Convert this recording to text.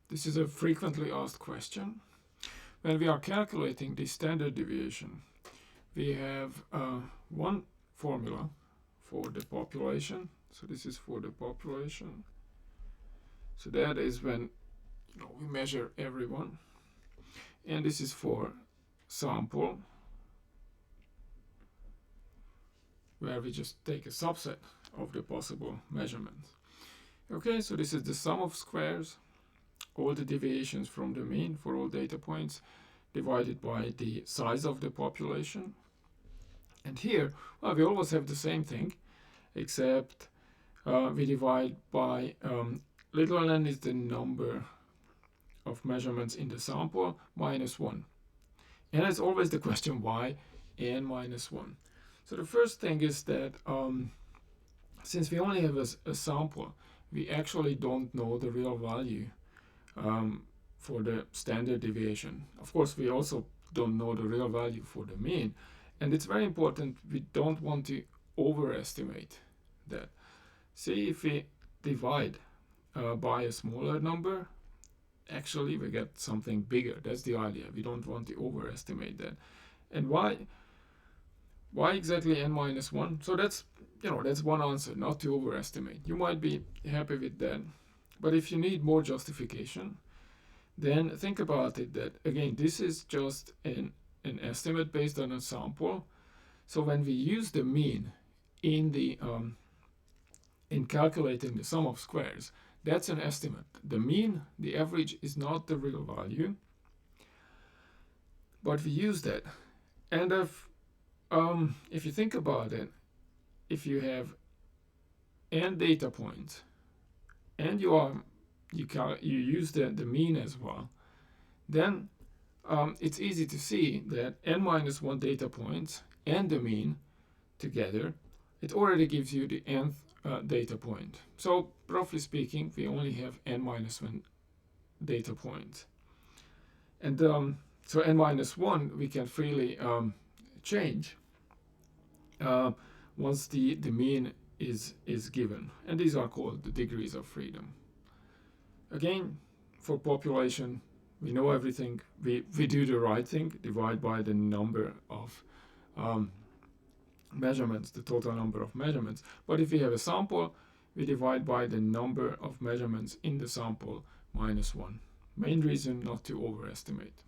This is a frequently asked question. When we are calculating the standard deviation, we have one formula for the population. So this is for the population. So that is when we measure everyone. And this is for sample, where we just take a subset of the possible measurements. Okay, so this is the sum of squares, all the deviations from the mean for all data points, divided by the size of the population. And here, well, we always have the same thing, except we divide by little n is the number of measurements in the sample minus 1. And it's always the question, why n minus 1? So the first thing is that since we only have a sample, we actually don't know the real value for the standard deviation. Of course, we also don't know the real value for the mean. And it's very important, we don't want to overestimate that. See, if we divide by a smaller number, actually we get something bigger. That's the idea. We don't want to overestimate that. And why exactly n minus 1? So that's one answer, not to overestimate. You might be happy with that. But if you need more justification, then think about it that, again, this is just an estimate based on a sample. So when we use the mean in calculating the sum of squares, that's an estimate. The mean, the average, is not the real value, but we use that. And if you think about it, if you have n data points and you use the mean as well, then it's easy to see that n minus 1 data points and the mean together, it already gives you the nth data point. So roughly speaking, we only have n minus 1 data points. And so n minus 1 we can freely change once the mean is given. And these are called the degrees of freedom. Again, for population, we know everything. We do the right thing, divide by the number of measurements, the total number of measurements. But if we have a sample, we divide by the number of measurements in the sample minus 1. Main reason not to overestimate.